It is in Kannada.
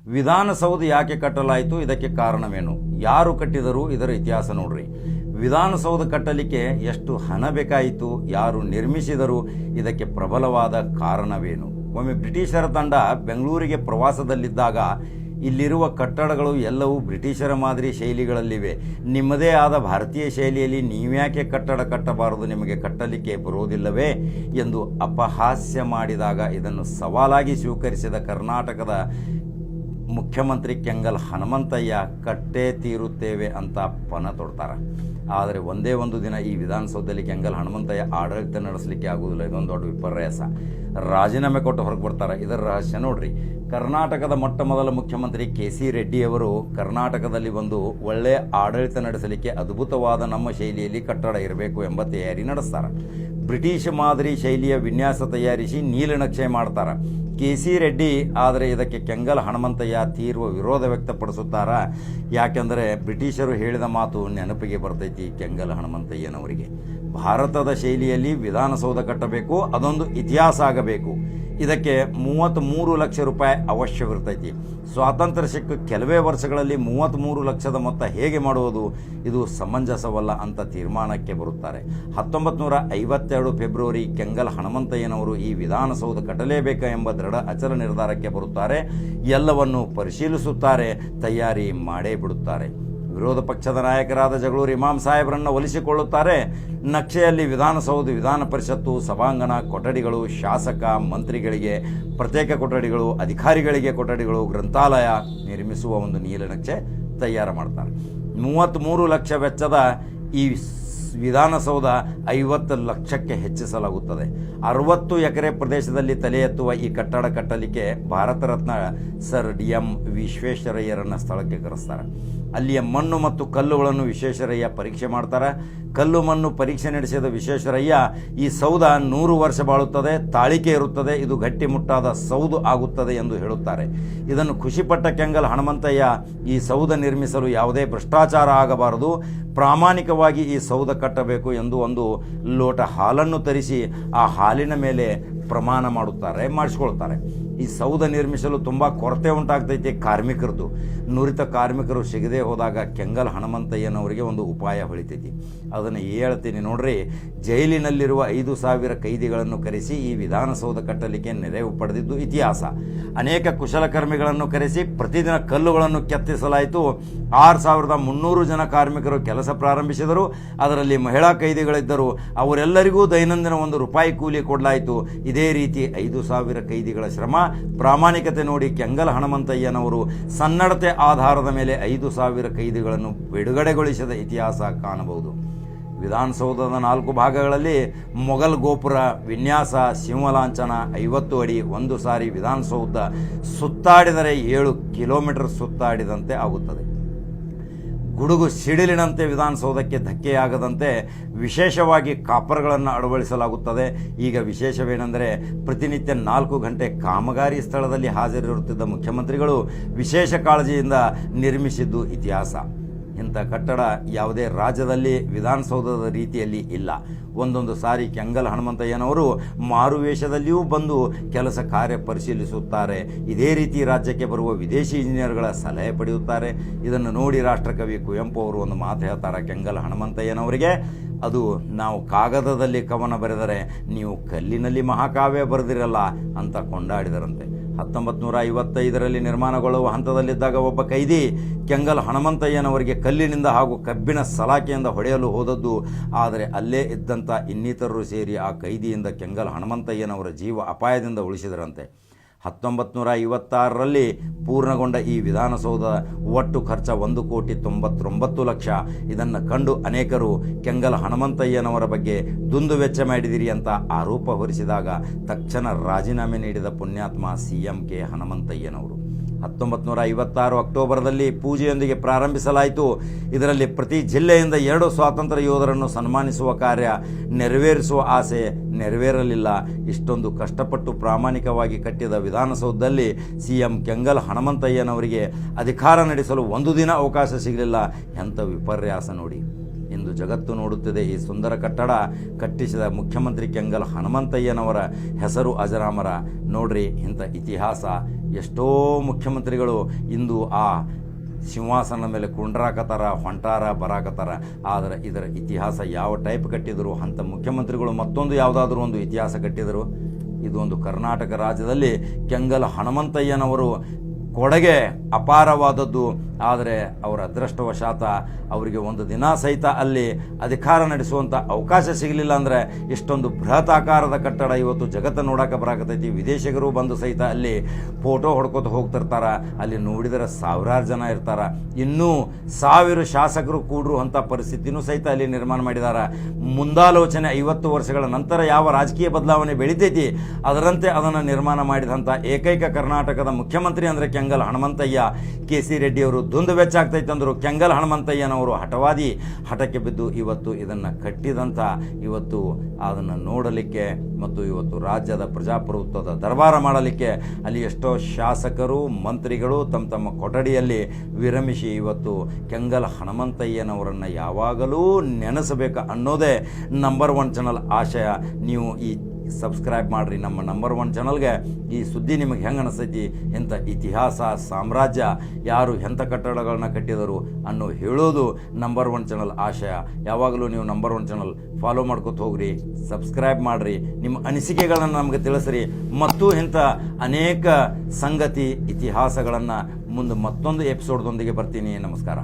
ವಿಧಾನಸೌಧ ಯಾಕೆ ಕಟ್ಟಲಾಯಿತು, ಇದಕ್ಕೆ ಕಾರಣವೇನು, ಯಾರು ಕಟ್ಟಿದರು, ಇದರ ಇತಿಹಾಸ ನೋಡ್ರಿ. ವಿಧಾನಸೌಧ ಕಟ್ಟಲಿಕ್ಕೆ ಎಷ್ಟು ಹಣ ಬೇಕಾಯಿತು, ಯಾರು ನಿರ್ಮಿಸಿದರು, ಇದಕ್ಕೆ ಪ್ರಬಲವಾದ ಕಾರಣವೇನು. ಒಮ್ಮೆ ಬ್ರಿಟಿಷರ ತಂಡ ಬೆಂಗಳೂರಿಗೆ ಪ್ರವಾಸದಲ್ಲಿದ್ದಾಗ ಇಲ್ಲಿರುವ ಕಟ್ಟಡಗಳು ಎಲ್ಲವೂ ಬ್ರಿಟಿಷರ ಮಾದರಿ ಶೈಲಿಗಳಲ್ಲಿವೆ, ನಿಮ್ಮದೇ ಆದ ಭಾರತೀಯ ಶೈಲಿಯಲ್ಲಿ ನೀವ್ಯಾಕೆ ಕಟ್ಟಡ ಕಟ್ಟಬಾರದು, ನಿಮಗೆ ಕಟ್ಟಲಿಕ್ಕೆ ಬರುವುದಿಲ್ಲವೇ ಎಂದು ಅಪಹಾಸ್ಯ ಮಾಡಿದಾಗ ಇದನ್ನು ಸವಾಲಾಗಿ ಸ್ವೀಕರಿಸಿದ ಕರ್ನಾಟಕದ ಮುಖ್ಯಮಂತ್ರಿ ಕೆಂಗಲ್ ಹನುಮಂತಯ್ಯ ಕಟ್ಟೇ ತೀರುತ್ತೇವೆ ಅಂತ ಪಣ ತೊಡ್ತಾರೆ. ಆದರೆ ಒಂದೇ ಒಂದು ದಿನ ಈ ವಿಧಾನಸೌಧದಲ್ಲಿ ಕೆಂಗಲ್ ಹನುಮಂತಯ್ಯ ಆಡಳಿತ ನಡೆಸಲಿಕ್ಕೆ ಆಗುವುದಿಲ್ಲ. ಇದೊಂದು ದೊಡ್ಡ ವಿಪರ್ಯಾಸ. ರಾಜೀನಾಮೆ ಕೊಟ್ಟು ಹೊರಗೆ ಬರ್ತಾರೆ. ಇದರ ರಹಸ್ಯ ನೋಡ್ರಿ. ಕರ್ನಾಟಕದ ಮೊಟ್ಟ ಮೊದಲ ಮುಖ್ಯಮಂತ್ರಿ KC ರೆಡ್ಡಿಯವರು ಕರ್ನಾಟಕದಲ್ಲಿ ಒಂದು ಒಳ್ಳೆಯ ಆಡಳಿತ ನಡೆಸಲಿಕ್ಕೆ ಅದ್ಭುತವಾದ ನಮ್ಮ ಶೈಲಿಯಲ್ಲಿ ಕಟ್ಟಡ ಇರಬೇಕು ಎಂಬ ತಯಾರಿ ನಡೆಸ್ತಾರೆ. ಬ್ರಿಟಿಷ್ ಮಾದರಿ ಶೈಲಿಯ ವಿನ್ಯಾಸ ತಯಾರಿಸಿ ನೀಲನಕ್ಷೆ ಮಾಡ್ತಾರೆ. KC ರೆಡ್ಡಿ ಆದರೆ ಇದಕ್ಕೆ ಕೆಂಗಲ್ ಹನುಮಂತಯ್ಯ ತೀವ್ರ ವಿರೋಧ ವ್ಯಕ್ತಪಡಿಸುತ್ತಾರ. ಯಾಕೆಂದರೆ ಬ್ರಿಟಿಷರು ಹೇಳಿದ ಮಾತು ನೆನಪಿಗೆ ಬರ್ತೈತಿ ಕೆಂಗಲ್ ಹನುಮಂತಯ್ಯನವರಿಗೆ. ಭಾರತದ ಶೈಲಿಯಲ್ಲಿ ವಿಧಾನಸೌಧ ಕಟ್ಟಬೇಕು, ಅದೊಂದು ಇತಿಹಾಸ ಆಗಬೇಕು. ಇದಕ್ಕೆ 33 ಲಕ್ಷ ರೂಪಾಯಿ ಅವಶ್ಯವಿರ್ತೈತಿ. ಸ್ವಾತಂತ್ರ್ಯ ಸಿಕ್ಕ ಕೆಲವೇ ವರ್ಷಗಳಲ್ಲಿ 33 ಲಕ್ಷದ ಮೊತ್ತ ಹೇಗೆ ಮಾಡುವುದು, ಇದು ಸಮಂಜಸವಲ್ಲ ಅಂತ ತೀರ್ಮಾನಕ್ಕೆ ಬರುತ್ತಾರೆ. 1952 ಫೆಬ್ರವರಿ ಕೆಂಗಲ್ ಹನುಮಂತಯ್ಯನವರು ಈ ವಿಧಾನಸೌಧ ಕಟ್ಟಲೇಬೇಕ ಎಂಬ ದೃಢ ಅಚಲ ನಿರ್ಧಾರಕ್ಕೆ ಬರುತ್ತಾರೆ. ಎಲ್ಲವನ್ನು ಪರಿಶೀಲಿಸುತ್ತಾರೆ, ತಯಾರಿ ಮಾಡೇ ಬಿಡುತ್ತಾರೆ. ವಿರೋಧ ಪಕ್ಷದ ನಾಯಕರಾದ ಜಗಳೂರು ಇಮಾಮ್ ಸಾಹೇಬರನ್ನು ಒಲಿಸಿಕೊಳ್ಳುತ್ತಾರೆ. ನಕ್ಷೆಯಲ್ಲಿ ವಿಧಾನಸೌಧ, ವಿಧಾನ ಪರಿಷತ್ತು, ಸಭಾಂಗಣ, ಕೊಠಡಿಗಳು, ಶಾಸಕ ಮಂತ್ರಿಗಳಿಗೆ ಪ್ರತ್ಯೇಕ ಕೊಠಡಿಗಳು, ಅಧಿಕಾರಿಗಳಿಗೆ ಕೊಠಡಿಗಳು, ಗ್ರಂಥಾಲಯ ನಿರ್ಮಿಸುವ ಒಂದು ನೀಲನಕ್ಷೆ ತಯಾರು ಮಾಡ್ತಾರೆ. 33 ಲಕ್ಷ ವೆಚ್ಚದ ಈ ವಿಧಾನಸೌಧ 50 ಲಕ್ಷಕ್ಕೆ ಹೆಚ್ಚಿಸಲಾಗುತ್ತದೆ. 60 ಎಕರೆ ಪ್ರದೇಶದಲ್ಲಿ ತಲೆ ಎತ್ತುವ ಈ ಕಟ್ಟಡ ಕಟ್ಟಲಿಕ್ಕೆ ಭಾರತ ರತ್ನ ಸರ್ DM ವಿಶ್ವೇಶ್ವರಯ್ಯರನ್ನು ಸ್ಥಳಕ್ಕೆ ಕರೆಸ್ತಾರೆ. ಅಲ್ಲಿಯ ಮಣ್ಣು ಮತ್ತು ಕಲ್ಲುಗಳನ್ನು ವಿಶ್ವೇಶ್ವರಯ್ಯ ಪರೀಕ್ಷೆ ಮಾಡ್ತಾರೆ. ಕಲ್ಲು ಮಣ್ಣು ಪರೀಕ್ಷೆ ನಡೆಸಿದ ವಿಶ್ವೇಶ್ವರಯ್ಯ ಈ ಸೌಧ 100 ವರ್ಷ ಬಾಳುತ್ತದೆ, ತಾಳಿಕೆ ಇರುತ್ತದೆ, ಇದು ಗಟ್ಟಿಮುಟ್ಟಾದ ಸೌಧ ಆಗುತ್ತದೆ ಎಂದು ಹೇಳುತ್ತಾರೆ. ಇದನ್ನು ಖುಷಿಪಟ್ಟ ಕೆಂಗಲ್ ಹನುಮಂತಯ್ಯ ಈ ಸೌಧ ನಿರ್ಮಿಸಲು ಯಾವುದೇ ಭ್ರಷ್ಟಾಚಾರ ಆಗಬಾರದು, ಪ್ರಾಮಾಣಿಕವಾಗಿ ಈ ಸೌಧ ಕಟ್ಟಬೇಕು ಎಂದು ಒಂದು ಲೋಟ ಹಾಲನ್ನು ತರಿಸಿ ಆ ಹಾಲಿನ ಮೇಲೆ ಪ್ರಮಾಣ ಮಾಡಿಸ್ಕೊಳ್ತಾರೆ. ಈ ಸೌಧ ನಿರ್ಮಿಸಲು ತುಂಬ ಕೊರತೆ ಉಂಟಾಗ್ತೈತೆ ಕಾರ್ಮಿಕರದು. ನುರಿತ ಕಾರ್ಮಿಕರು ಸಿಗದೆ ಹೋದಾಗ ಕೆಂಗಲ್ ಹನುಮಂತಯ್ಯನವರಿಗೆ ಒಂದು ಉಪಾಯ ಹೊಳಿತೈತಿ. ಅದನ್ನು ಹೇಳ್ತೀನಿ ನೋಡ್ರಿ. ಜೈಲಿನಲ್ಲಿರುವ 5,000 ಕೈದಿಗಳನ್ನು ಕರೆಸಿ ಈ ವಿಧಾನಸೌಧ ಕಟ್ಟಲಿಕ್ಕೆ ನೆರವು ಪಡೆದಿದ್ದು ಇತಿಹಾಸ. ಅನೇಕ ಕುಶಲಕರ್ಮಿಗಳನ್ನು ಕರೆಸಿ ಪ್ರತಿದಿನ ಕಲ್ಲುಗಳನ್ನು ಕೆತ್ತಿಸಲಾಯಿತು. 6,300 ಜನ ಕಾರ್ಮಿಕರು ಕೆಲಸ ಪ್ರಾರಂಭಿಸಿದರು. ಅದರಲ್ಲಿ ಮಹಿಳಾ ಕೈದಿಗಳಿದ್ದರು. ಅವರೆಲ್ಲರಿಗೂ ದೈನಂದಿನ ₹1 ಕೂಲಿ ಕೊಡಲಾಯಿತು. ಇದೇ ರೀತಿ 5,000 ಕೈದಿಗಳ ಶ್ರಮ ಪ್ರಾಮಾಣಿಕತೆ ನೋಡಿ ಕೆಂಗಲ್ ಹನುಮಂತಯ್ಯನವರು ಸನ್ನಡತೆ ಆಧಾರದ ಮೇಲೆ 5,000 ಕೈದಿಗಳನ್ನು ಬಿಡುಗಡೆಗೊಳಿಸಿದ ಇತಿಹಾಸ ಕಾಣಬಹುದು. ವಿಧಾನಸೌಧದ 4 ಭಾಗಗಳಲ್ಲಿ ಮೊಘಲ್ ಗೋಪುರ ವಿನ್ಯಾಸ, ಸಿಂಹಲಾಂಛನ, 50 ಅಡಿ. ಒಂದು ಸಾರಿ ವಿಧಾನಸೌಧ ಸುತ್ತಾಡಿದರೆ 7 ಕಿಲೋಮೀಟರ್ ಸುತ್ತಾಡಿದಂತೆ ಆಗುತ್ತದೆ. ಗುಡುಗು ಸಿಡಿಲಿನಂತೆ ವಿಧಾನಸೌಧಕ್ಕೆ ಧಕ್ಕೆಯಾಗದಂತೆ ವಿಶೇಷವಾಗಿ ಕಾಪರ್ಗಳನ್ನು ಅಳವಡಿಸಲಾಗುತ್ತದೆ. ಈಗ ವಿಶೇಷವೇನೆಂದರೆ ಪ್ರತಿನಿತ್ಯ 4 ಗಂಟೆ ಕಾಮಗಾರಿ ಸ್ಥಳದಲ್ಲಿ ಹಾಜರಿರುತ್ತಿದ್ದ ಮುಖ್ಯಮಂತ್ರಿಗಳು ವಿಶೇಷ ಕಾಳಜಿಯಿಂದ ನಿರ್ಮಿಸಿದ್ದು ಇತಿಹಾಸ. ಇಂಥ ಕಟ್ಟಡ ಯಾವುದೇ ರಾಜ್ಯದಲ್ಲಿ ವಿಧಾನಸೌಧದ ರೀತಿಯಲ್ಲಿ ಇಲ್ಲ. ಒಂದೊಂದು ಸಾರಿ ಕೆಂಗಲ್ ಹನುಮಂತಯ್ಯನವರು ಮಾರುವೇಷದಲ್ಲಿಯೂ ಬಂದು ಕೆಲಸ ಕಾರ್ಯ ಪರಿಶೀಲಿಸುತ್ತಾರೆ. ಇದೇ ರೀತಿ ರಾಜ್ಯಕ್ಕೆ ಬರುವ ವಿದೇಶಿ ಇಂಜಿನಿಯರ್ಗಳ ಸಲಹೆ ಪಡೆಯುತ್ತಾರೆ. ಇದನ್ನು ನೋಡಿ ರಾಷ್ಟ್ರಕವಿ ಕುವೆಂಪು ಅವರು ಒಂದು ಮಾತು ಹೇಳ್ತಾರೆ ಕೆಂಗಲ್ ಹನುಮಂತಯ್ಯನವರಿಗೆ. ಅದು ನಾವು ಕಾಗದದಲ್ಲಿ ಕವನ ಬರೆದರೆ ನೀವು ಕಲ್ಲಿನಲ್ಲಿ ಮಹಾಕಾವ್ಯ ಬರೆದಿರಲ್ಲ ಅಂತ ಕೊಂಡಾಡಿದರಂತೆ. 1955ರಲ್ಲಿ ನಿರ್ಮಾಣಗೊಳ್ಳುವ ಹಂತದಲ್ಲಿದ್ದಾಗ ಒಬ್ಬ ಕೈದಿ ಕೆಂಗಲ್ ಹನುಮಂತಯ್ಯನವರಿಗೆ ಕಲ್ಲಿನಿಂದ ಹಾಗೂ ಕಬ್ಬಿಣ ಸಲಾಕೆಯಿಂದ ಹೊಡೆಯಲು ಹೋದದ್ದು. ಆದರೆ ಅಲ್ಲೇ ಇದ್ದಂಥ ಇನ್ನಿತರರು ಸೇರಿ ಆ ಕೈದಿಯಿಂದ ಕೆಂಗಲ್ ಹನುಮಂತಯ್ಯನವರ ಜೀವ ಅಪಾಯದಿಂದ ಉಳಿಸಿದರಂತೆ. 1956ರಲ್ಲಿ ಪೂರ್ಣಗೊಂಡ ಈ ವಿಧಾನಸೌಧ ಒಟ್ಟು ಖರ್ಚ 1,99,00,000. ಇದನ್ನು ಕಂಡು ಅನೇಕರು ಕೆಂಗಲ್ ಹನುಮಂತಯ್ಯನವರ ಬಗ್ಗೆ ದುಂದು ವೆಚ್ಚ ಮಾಡಿದಿರಿ ಅಂತ ಆರೋಪ ಹೊರಿಸಿದಾಗ ತಕ್ಷಣ ರಾಜೀನಾಮೆ ನೀಡಿದ ಪುಣ್ಯಾತ್ಮ CM.K. ಹನುಮಂತಯ್ಯನವರು. 1956 ಅಕ್ಟೋಬರ್ದಲ್ಲಿ ಪೂಜೆಯೊಂದಿಗೆ ಪ್ರಾರಂಭಿಸಲಾಯಿತು. ಇದರಲ್ಲಿ ಪ್ರತಿ ಜಿಲ್ಲೆಯಿಂದ 2 ಸ್ವಾತಂತ್ರ್ಯ ಯೋಧರನ್ನು ಸನ್ಮಾನಿಸುವ ಕಾರ್ಯ ನೆರವೇರಿಸುವ ಆಸೆ ನೆರವೇರಲಿಲ್ಲ. ಇಷ್ಟೊಂದು ಕಷ್ಟಪಟ್ಟು ಪ್ರಾಮಾಣಿಕವಾಗಿ ಕಟ್ಟಿದ ವಿಧಾನಸೌಧದಲ್ಲಿ CM ಕೆಂಗಲ್ ಹನುಮಂತಯ್ಯನವರಿಗೆ ಅಧಿಕಾರ ನಡೆಸಲು ಒಂದು ದಿನ ಅವಕಾಶ ಸಿಗಲಿಲ್ಲ. ಎಂಥ ವಿಪರ್ಯಾಸ ನೋಡಿ. ಇಂದು ಜಗತ್ತು ನೋಡುತ್ತಿದೆ. ಈ ಸುಂದರ ಕಟ್ಟಡ ಕಟ್ಟಿಸಿದ ಮುಖ್ಯಮಂತ್ರಿ ಕೆಂಗಲ್ ಹನುಮಂತಯ್ಯನವರ ಹೆಸರು ಅಜರಾಮರ. ನೋಡ್ರಿ, ಇಂಥ ಇತಿಹಾಸ ಎಷ್ಟೋ ಮುಖ್ಯಮಂತ್ರಿಗಳು ಇಂದು ಆ ಸಿಂಹಾಸನ ಮೇಲೆ ಕುಂಡ್ರಾಕತ್ತಾರ, ಹೊಂಟಾರ, ಬರಾಕತ್ತಾರ. ಆದರೆ ಇದರ ಇತಿಹಾಸ ಯಾವ ಟೈಪ್ ಕಟ್ಟಿದರು ಅಂಥ ಮುಖ್ಯಮಂತ್ರಿಗಳು ಮತ್ತೊಂದು ಯಾವುದಾದ್ರೂ ಒಂದು ಇತಿಹಾಸ ಕಟ್ಟಿದರು. ಇದು ಒಂದು ಕರ್ನಾಟಕ ರಾಜ್ಯದಲ್ಲಿ ಕೆಂಗಲ್ ಹನುಮಂತಯ್ಯನವರು ಕೊಡುಗೆ ಅಪಾರವಾದದ್ದು. ಆದರೆ ಅವರ ಅದೃಷ್ಟವಶಾತ ಅವರಿಗೆ ಒಂದು ದಿನ ಸಹಿತ ಅಲ್ಲಿ ಅಧಿಕಾರ ನಡೆಸುವಂಥ ಅವಕಾಶ ಸಿಗಲಿಲ್ಲ. ಅಂದರೆ ಇಷ್ಟೊಂದು ಬೃಹತ್ ಆಕಾರದ ಕಟ್ಟಡ ಇವತ್ತು ಜಗತ್ತು ನೋಡೋಕೆ ಬರಾಕತ್ತೈತಿ. ವಿದೇಶಿಗರು ಬಂದು ಸಹಿತ ಅಲ್ಲಿ ಫೋಟೋ ಹೊಡ್ಕೊತ ಹೋಗ್ತಿರ್ತಾರೆ. ಅಲ್ಲಿ ನೋಡಿದರೆ ಸಾವಿರಾರು ಜನ ಇರ್ತಾರೆ. ಇನ್ನೂ 1000 ಶಾಸಕರು ಕೂಡುವಂಥ ಪರಿಸ್ಥಿತಿನೂ ಸಹಿತ ಅಲ್ಲಿ ನಿರ್ಮಾಣ ಮಾಡಿದ್ದಾರೆ. ಮುಂದಾಲೋಚನೆ 50 ವರ್ಷಗಳ ನಂತರ ಯಾವ ರಾಜಕೀಯ ಬದಲಾವಣೆ ಬೆಳಿತೈತಿ ಅದರಂತೆ ಅದನ್ನು ನಿರ್ಮಾಣ ಮಾಡಿದಂಥ ಏಕೈಕ ಕರ್ನಾಟಕದ ಮುಖ್ಯಮಂತ್ರಿ ಅಂದರೆ ಕೆಂಗಲ್ ಹನುಮಂತಯ್ಯ. ಕೆ ಸಿ ರೆಡ್ಡಿಯವರು ದುಂದು ವೆಚ್ಚ ಆಗ್ತೈತೆ ಅಂದರು. ಕೆಂಗಲ್ ಹನುಮಂತಯ್ಯನವರು ಹಠವಾದಿ, ಹಠಕ್ಕೆ ಬಿದ್ದು ಇವತ್ತು ಇದನ್ನು ಕಟ್ಟಿದಂಥ ಇವತ್ತು ಅದನ್ನು ನೋಡಲಿಕ್ಕೆ ಮತ್ತು ಇವತ್ತು ರಾಜ್ಯದ ಪ್ರಜಾಪ್ರಭುತ್ವದ ದರ್ಬಾರ ಮಾಡಲಿಕ್ಕೆ ಅಲ್ಲಿ ಎಷ್ಟೋ ಶಾಸಕರು ಮಂತ್ರಿಗಳು ತಮ್ಮ ತಮ್ಮ ಕೊಠಡಿಯಲ್ಲಿ ವಿರಮಿಸಿ ಇವತ್ತು ಕೆಂಗಲ್ ಹನುಮಂತಯ್ಯನವರನ್ನು ಯಾವಾಗಲೂ ನೆನೆಸಬೇಕು ಅನ್ನೋದೇ ನಂಬರ್ 1 ಚಾನಲ್ ಆಶಯ. ನೀವು ಈ ಸಬ್ಸ್ಕ್ರೈಬ್ ಮಾಡಿರಿ ನಮ್ಮ ನಂಬರ್ 1 ಚಾನಲ್ಗೆ. ಈ ಸುದ್ದಿ ನಿಮಗೆ ಹೆಂಗೆ ಅನಿಸ್ತೈತಿ? ಎಂಥ ಇತಿಹಾಸ, ಸಾಮ್ರಾಜ್ಯ, ಯಾರು ಎಂಥ ಕಟ್ಟಡಗಳನ್ನ ಕಟ್ಟಿದರು ಅನ್ನೋ ಹೇಳೋದು ನಂಬರ್ 1 ಚಾನಲ್ ಆಶಯ. ಯಾವಾಗಲೂ ನೀವು ನಂಬರ್ 1 ಚಾನಲ್ ಫಾಲೋ ಮಾಡ್ಕೊತ ಹೋಗ್ರಿ, ಸಬ್ಸ್ಕ್ರೈಬ್ ಮಾಡಿರಿ, ನಿಮ್ಮ ಅನಿಸಿಕೆಗಳನ್ನು ನಮಗೆ ತಿಳಿಸ್ರಿ. ಮತ್ತು ಇಂಥ ಅನೇಕ ಸಂಗತಿ ಇತಿಹಾಸಗಳನ್ನು ಮುಂದೆ ಮತ್ತೊಂದು ಎಪಿಸೋಡ್ದೊಂದಿಗೆ ಬರ್ತೀನಿ. ನಮಸ್ಕಾರ.